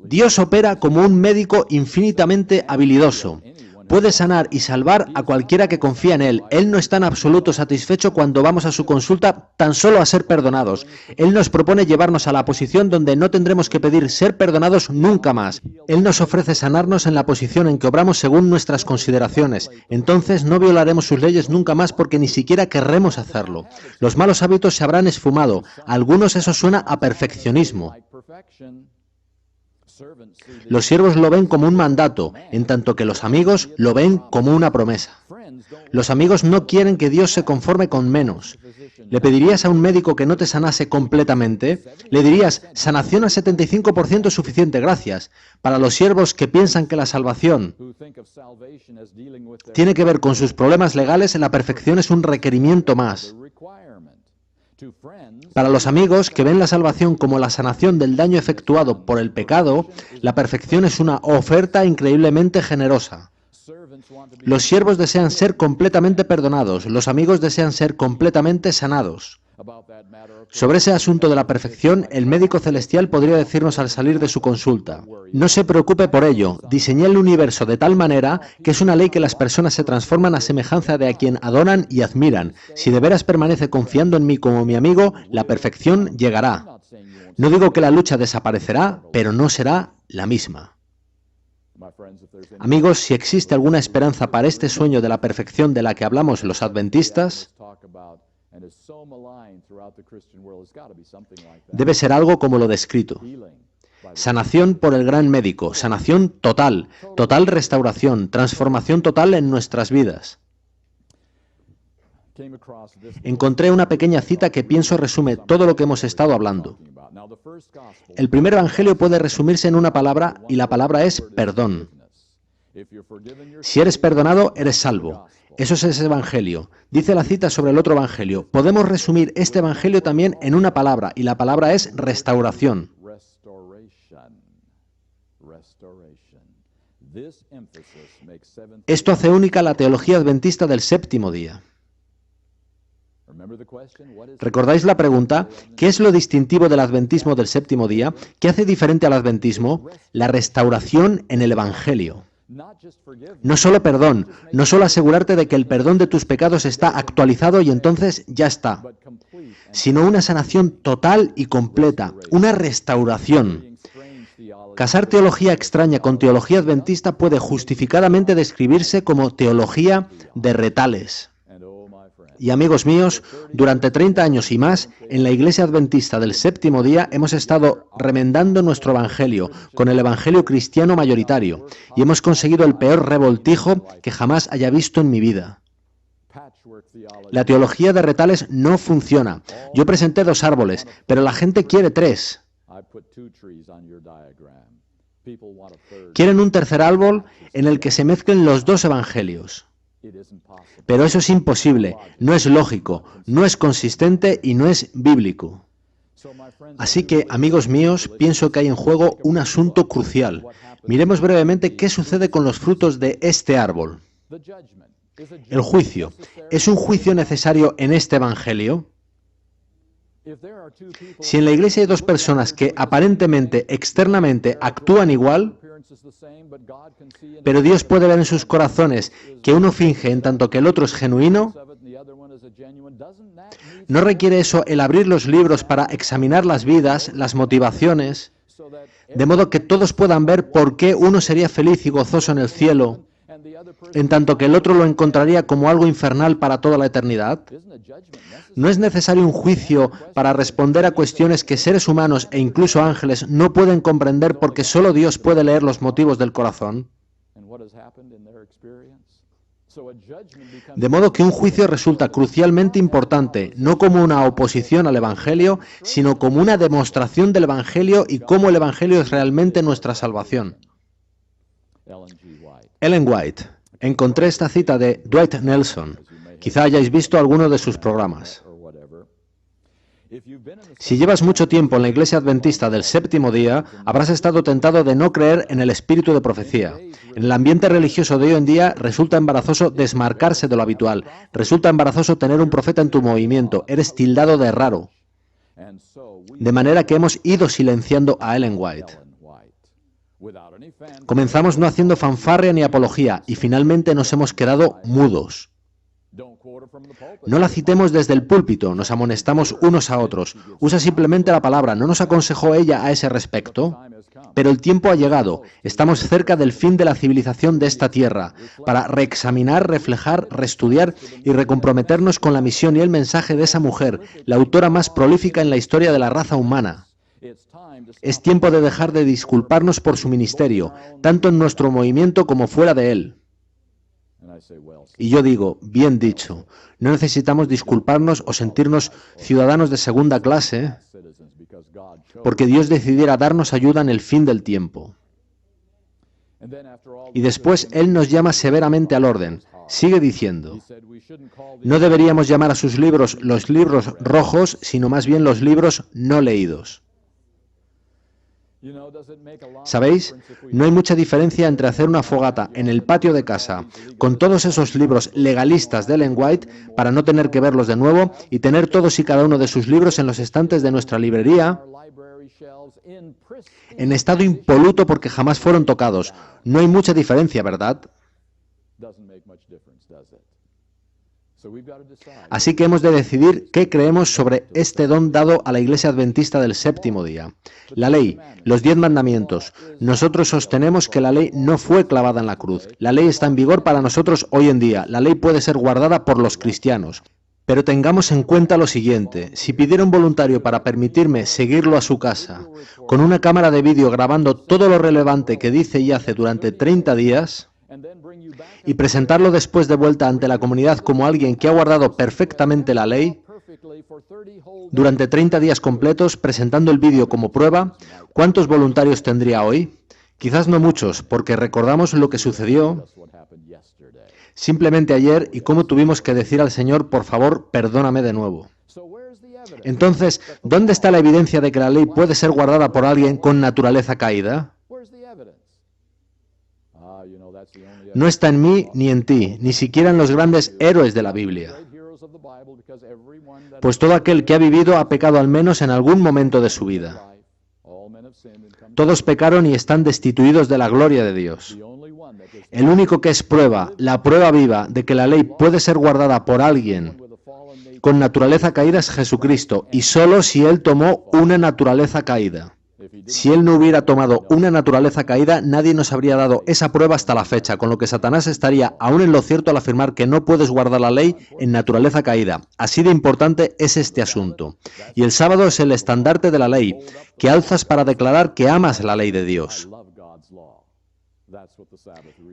Dios opera como un médico infinitamente habilidoso. Puede sanar y salvar a cualquiera que confía en Él. Él no está en absoluto satisfecho cuando vamos a su consulta tan solo a ser perdonados. Él nos propone llevarnos a la posición donde no tendremos que pedir ser perdonados nunca más. Él nos ofrece sanarnos en la posición en que obramos según nuestras consideraciones. Entonces no violaremos sus leyes nunca más porque ni siquiera querremos hacerlo. Los malos hábitos se habrán esfumado. A algunos eso suena a perfeccionismo. Los siervos lo ven como un mandato, en tanto que los amigos lo ven como una promesa. Los amigos no quieren que Dios se conforme con menos. ¿Le pedirías a un médico que no te sanase completamente? Le dirías, sanación al 75% es suficiente, gracias. Para los siervos que piensan que la salvación tiene que ver con sus problemas legales, la perfección es un requerimiento más. Para los amigos que ven la salvación como la sanación del daño efectuado por el pecado, la perfección es una oferta increíblemente generosa. Los siervos desean ser completamente perdonados, los amigos desean ser completamente sanados. Sobre ese asunto de la perfección, el médico celestial podría decirnos al salir de su consulta, no se preocupe por ello, diseñé el universo de tal manera que es una ley que las personas se transforman a semejanza de a quien adoran y admiran. Si de veras permanece confiando en mí como mi amigo, la perfección llegará. No digo que la lucha desaparecerá, pero no será la misma. Amigos, si existe alguna esperanza para este sueño de la perfección de la que hablamos los adventistas, debe ser algo como lo descrito. Sanación por el gran médico, sanación total, total restauración, transformación total en nuestras vidas. Encontré una pequeña cita que pienso resume todo lo que hemos estado hablando. El primer evangelio puede resumirse en una palabra y la palabra es perdón. Si eres perdonado, eres salvo. Eso es ese evangelio. Dice la cita sobre el otro evangelio. Podemos resumir este evangelio también en una palabra y la palabra es restauración. Esto hace única la teología adventista del séptimo día. ¿Recordáis la pregunta? ¿Qué es lo distintivo del adventismo del séptimo día? ¿Qué hace diferente al adventismo? La restauración en el evangelio. No solo perdón, no solo asegurarte de que el perdón de tus pecados está actualizado y entonces ya está, sino una sanación total y completa, una restauración. Casar teología extraña con teología adventista puede justificadamente describirse como teología de retales. Y amigos míos, durante 30 años y más, en la Iglesia Adventista del séptimo día hemos estado remendando nuestro evangelio con el evangelio cristiano mayoritario y hemos conseguido el peor revoltijo que jamás haya visto en mi vida. La teología de retales no funciona. Yo presenté 2 árboles, pero la gente quiere 3. Quieren un tercer árbol en el que se mezclen los 2 evangelios. Pero eso es imposible, no es lógico, no es consistente y no es bíblico. Así que, amigos míos, pienso que hay en juego un asunto crucial. Miremos brevemente qué sucede con los frutos de este árbol. El juicio. ¿Es un juicio necesario en este evangelio? Si en la iglesia hay 2 personas que aparentemente, externamente, actúan igual, pero Dios puede ver en sus corazones que uno finge en tanto que el otro es genuino, ¿no requiere eso el abrir los libros para examinar las vidas, las motivaciones, de modo que todos puedan ver por qué uno sería feliz y gozoso en el cielo, en tanto que el otro lo encontraría como algo infernal para toda la eternidad? ¿No es necesario un juicio para responder a cuestiones que seres humanos e incluso ángeles no pueden comprender porque solo Dios puede leer los motivos del corazón? De modo que un juicio resulta crucialmente importante, no como una oposición al Evangelio, sino como una demostración del Evangelio y cómo el Evangelio es realmente nuestra salvación. Ellen White. Encontré esta cita de Dwight Nelson. Quizá hayáis visto alguno de sus programas. Si llevas mucho tiempo en la Iglesia Adventista del séptimo día, habrás estado tentado de no creer en el espíritu de profecía. En el ambiente religioso de hoy en día resulta embarazoso desmarcarse de lo habitual. Resulta embarazoso tener un profeta en tu movimiento. Eres tildado de raro. De manera que hemos ido silenciando a Ellen White. Comenzamos no haciendo fanfarria ni apología y finalmente nos hemos quedado mudos. No la citemos desde el púlpito, nos amonestamos unos a otros. Usa simplemente la palabra, ¿no nos aconsejó ella a ese respecto? Pero el tiempo ha llegado, estamos cerca del fin de la civilización de esta tierra, para reexaminar, reflejar, reestudiar y recomprometernos con la misión y el mensaje de esa mujer, la autora más prolífica en la historia de la raza humana. Es tiempo de dejar de disculparnos por su ministerio, tanto en nuestro movimiento como fuera de él. Y yo digo, bien dicho, no necesitamos disculparnos o sentirnos ciudadanos de segunda clase, porque Dios decidiera darnos ayuda en el fin del tiempo. Y después Él nos llama severamente al orden. Sigue diciendo, no deberíamos llamar a sus libros los libros rojos, sino más bien los libros no leídos. ¿Sabéis? No hay mucha diferencia entre hacer una fogata en el patio de casa con todos esos libros legalistas de Ellen White para no tener que verlos de nuevo y tener todos y cada uno de sus libros en los estantes de nuestra librería en estado impoluto porque jamás fueron tocados. No hay mucha diferencia, ¿verdad? Así que hemos de decidir qué creemos sobre este don dado a la Iglesia Adventista del séptimo día. La ley, los 10 mandamientos. Nosotros sostenemos que la ley no fue clavada en la cruz. La ley está en vigor para nosotros hoy en día. La ley puede ser guardada por los cristianos. Pero tengamos en cuenta lo siguiente, si pidiera un voluntario para permitirme seguirlo a su casa, con una cámara de vídeo grabando todo lo relevante que dice y hace durante 30 días, y presentarlo después de vuelta ante la comunidad como alguien que ha guardado perfectamente la ley, durante 30 días completos, presentando el vídeo como prueba, ¿cuántos voluntarios tendría hoy? Quizás no muchos, porque recordamos lo que sucedió simplemente ayer y cómo tuvimos que decir al Señor, por favor, perdóname de nuevo. Entonces, ¿dónde está la evidencia de que la ley puede ser guardada por alguien con naturaleza caída? No está en mí ni en ti, ni siquiera en los grandes héroes de la Biblia. Pues todo aquel que ha vivido ha pecado al menos en algún momento de su vida. Todos pecaron y están destituidos de la gloria de Dios. El único que es prueba, la prueba viva de que la ley puede ser guardada por alguien con naturaleza caída es Jesucristo, y solo si Él tomó una naturaleza caída. Si Él no hubiera tomado una naturaleza caída, nadie nos habría dado esa prueba hasta la fecha, con lo que Satanás estaría aún en lo cierto al afirmar que no puedes guardar la ley en naturaleza caída. Así de importante es este asunto. Y el sábado es el estandarte de la ley, que alzas para declarar que amas la ley de Dios.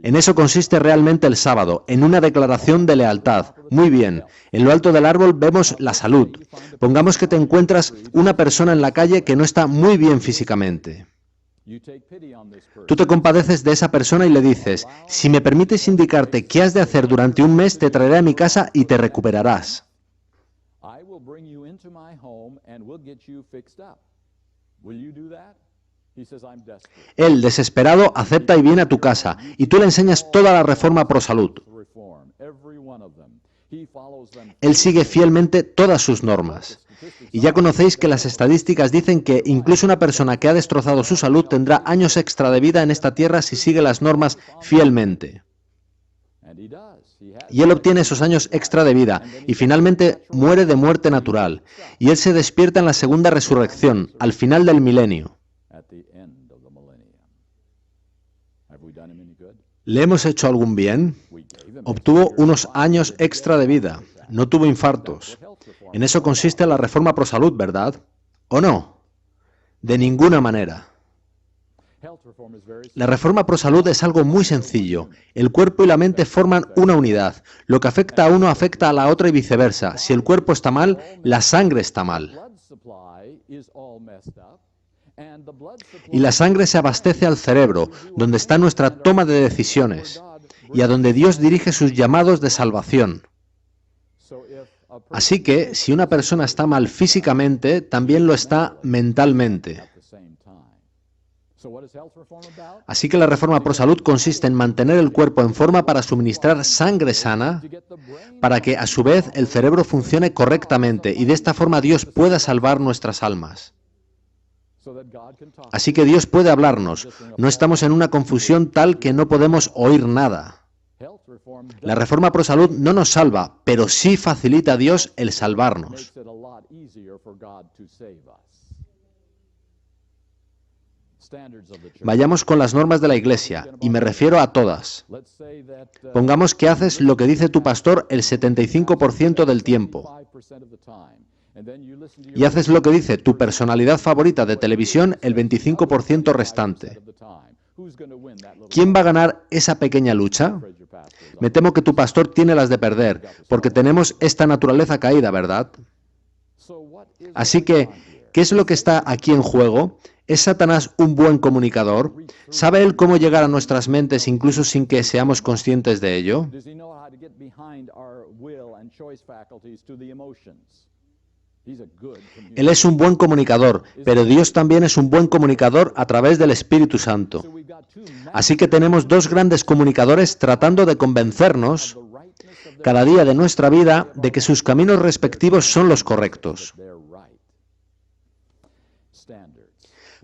En eso consiste realmente el sábado, en una declaración de lealtad. Muy bien, en lo alto del árbol vemos la salud. Pongamos que te encuentras una persona en la calle que no está muy bien físicamente. Tú te compadeces de esa persona y le dices, si me permites indicarte qué has de hacer durante un mes, te traeré a mi casa y te recuperarás. Él, desesperado, acepta y viene a tu casa, y tú le enseñas toda la reforma pro salud. Él sigue fielmente todas sus normas. Y ya conocéis que las estadísticas dicen que incluso una persona que ha destrozado su salud tendrá años extra de vida en esta tierra si sigue las normas fielmente. Y él obtiene esos años extra de vida, y finalmente muere de muerte natural. Y él se despierta en la segunda resurrección, al final del milenio. ¿Le hemos hecho algún bien? Obtuvo unos años extra de vida. No tuvo infartos. En eso consiste la reforma pro salud, ¿verdad? ¿O no? De ninguna manera. La reforma pro salud es algo muy sencillo. El cuerpo y la mente forman una unidad. Lo que afecta a uno afecta a la otra y viceversa. Si el cuerpo está mal, la sangre está mal. Y la sangre se abastece al cerebro, donde está nuestra toma de decisiones, y a donde Dios dirige sus llamados de salvación. Así que, si una persona está mal físicamente, también lo está mentalmente. Así que la reforma pro salud consiste en mantener el cuerpo en forma para suministrar sangre sana, para que, a su vez, el cerebro funcione correctamente, y de esta forma Dios pueda salvar nuestras almas. Así que Dios puede hablarnos. No estamos en una confusión tal que no podemos oír nada. La reforma pro salud no nos salva, pero sí facilita a Dios el salvarnos. Vayamos con las normas de la Iglesia, y me refiero a todas. Pongamos que haces lo que dice tu pastor el 75% del tiempo. Y haces lo que dice tu personalidad favorita de televisión el 25% restante. ¿Quién va a ganar esa pequeña lucha? Me temo que tu pastor tiene las de perder, porque tenemos esta naturaleza caída, ¿verdad? Así que, ¿qué es lo que está aquí en juego? ¿Es Satanás un buen comunicador? ¿Sabe él cómo llegar a nuestras mentes incluso sin que seamos conscientes de ello? Él es un buen comunicador, pero Dios también es un buen comunicador a través del Espíritu Santo. Así que tenemos dos grandes comunicadores tratando de convencernos cada día de nuestra vida de que sus caminos respectivos son los correctos.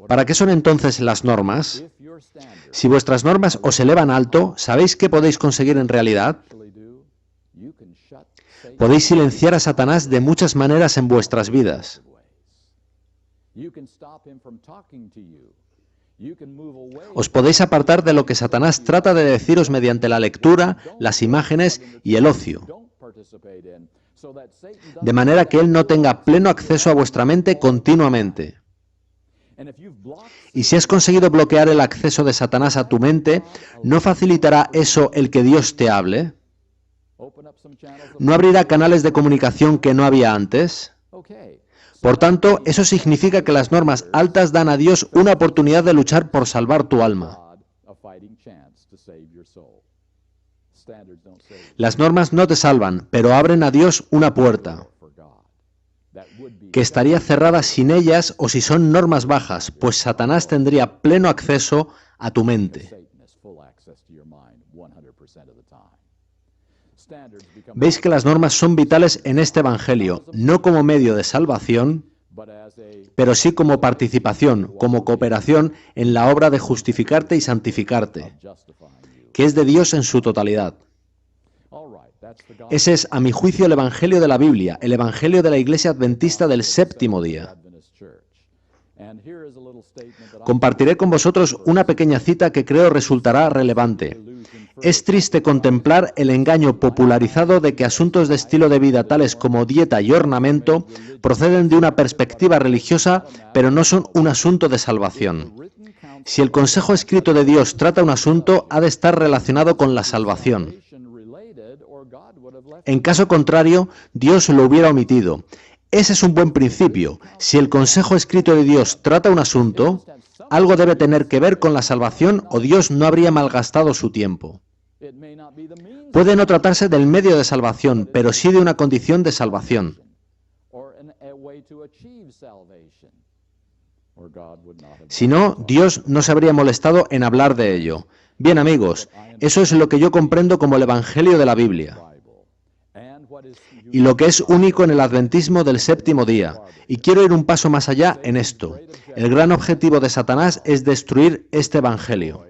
¿Para qué son entonces las normas? Si vuestras normas os elevan alto, ¿sabéis qué podéis conseguir en realidad? Podéis silenciar a Satanás de muchas maneras en vuestras vidas. Os podéis apartar de lo que Satanás trata de deciros mediante la lectura, las imágenes y el ocio. de manera que Él no tenga pleno acceso a vuestra mente continuamente. Y si has conseguido bloquear el acceso de Satanás a tu mente, ¿no facilitará eso el que Dios te hable? ¿No abrirá canales de comunicación que no había antes? Por tanto, eso significa que las normas altas dan a Dios una oportunidad de luchar por salvar tu alma. Las normas no te salvan, pero abren a Dios una puerta, que estaría cerrada sin ellas o si son normas bajas, pues Satanás tendría pleno acceso a tu mente. Veis que las normas son vitales en este Evangelio, no como medio de salvación, pero sí como participación, como cooperación en la obra de justificarte y santificarte, que es de Dios en su totalidad. Ese es, a mi juicio, el Evangelio de la Biblia, el Evangelio de la Iglesia Adventista del séptimo día. Compartiré con vosotros una pequeña cita que creo resultará relevante. Es triste contemplar el engaño popularizado de que asuntos de estilo de vida tales como dieta y ornamento proceden de una perspectiva religiosa, pero no son un asunto de salvación. Si el consejo escrito de Dios trata un asunto, ha de estar relacionado con la salvación. En caso contrario, Dios lo hubiera omitido. Ese es un buen principio. Si el consejo escrito de Dios trata un asunto, algo debe tener que ver con la salvación o Dios no habría malgastado su tiempo. Puede no tratarse del medio de salvación, pero sí de una condición de salvación. Si no, Dios no se habría molestado en hablar de ello. Bien, amigos, eso es lo que yo comprendo como el Evangelio de la Biblia. Y lo que es único en el adventismo del séptimo día. Y quiero ir un paso más allá en esto. El gran objetivo de Satanás es destruir este Evangelio.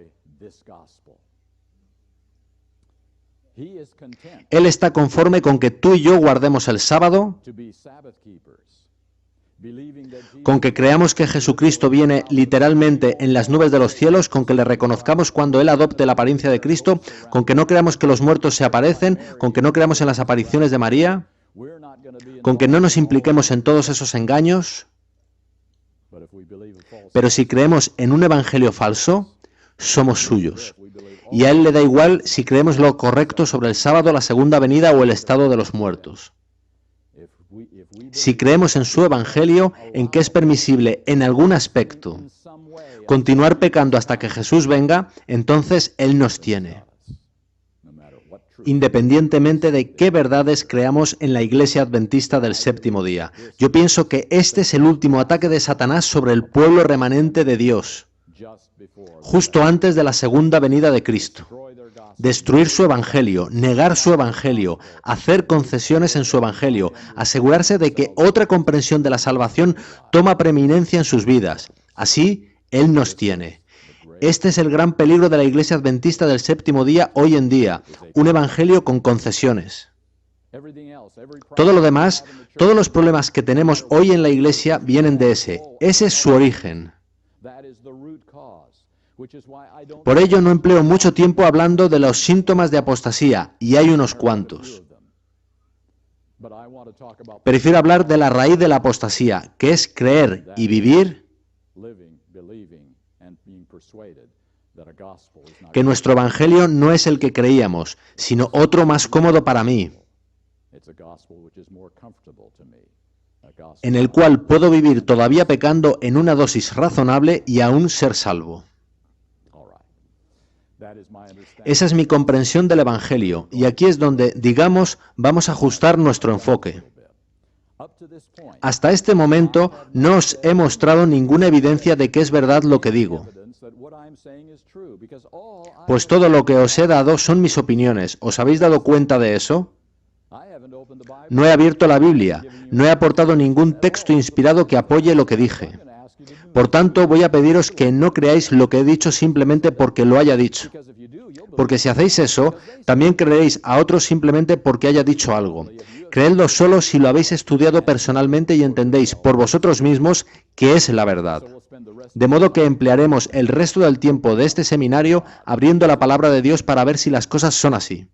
Él está conforme con que tú y yo guardemos el sábado, con que creamos que Jesucristo viene literalmente en las nubes de los cielos, con que le reconozcamos cuando Él adopte la apariencia de Cristo, con que no creamos que los muertos se aparecen, con que no creamos en las apariciones de María, con que no nos impliquemos en todos esos engaños. Pero si creemos en un evangelio falso, somos suyos. Y a Él le da igual si creemos lo correcto sobre el sábado, la segunda venida o el estado de los muertos. Si creemos en su evangelio, en que es permisible en algún aspecto continuar pecando hasta que Jesús venga, entonces Él nos tiene. Independientemente de qué verdades creamos en la Iglesia Adventista del séptimo día. Yo pienso que este es el último ataque de Satanás sobre el pueblo remanente de Dios, justo antes de la segunda venida de Cristo. Destruir su evangelio, negar su evangelio, hacer concesiones en su evangelio, asegurarse de que otra comprensión de la salvación toma preeminencia en sus vidas. Así, Él nos tiene. Este es el gran peligro de la Iglesia Adventista del séptimo día hoy en día, un evangelio con concesiones. Todo lo demás, todos los problemas que tenemos hoy en la Iglesia vienen de ese. Ese es su origen. Por ello no empleo mucho tiempo hablando de los síntomas de apostasía, y hay unos cuantos. Prefiero hablar de la raíz de la apostasía, que es creer y vivir que nuestro evangelio no es el que creíamos, sino otro más cómodo para mí, en el cual puedo vivir todavía pecando en una dosis razonable y aún ser salvo. Esa es mi comprensión del Evangelio, y aquí es donde, digamos, vamos a ajustar nuestro enfoque. Hasta este momento no os he mostrado ninguna evidencia de que es verdad lo que digo, pues todo lo que os he dado son mis opiniones. ¿Os habéis dado cuenta de eso? No he abierto la Biblia, no he aportado ningún texto inspirado que apoye lo que dije. Por tanto, voy a pediros que no creáis lo que he dicho simplemente porque lo haya dicho. Porque si hacéis eso, también creeréis a otros simplemente porque haya dicho algo. Creedlo solo si lo habéis estudiado personalmente y entendéis por vosotros mismos que es la verdad. De modo que emplearemos el resto del tiempo de este seminario abriendo la palabra de Dios para ver si las cosas son así.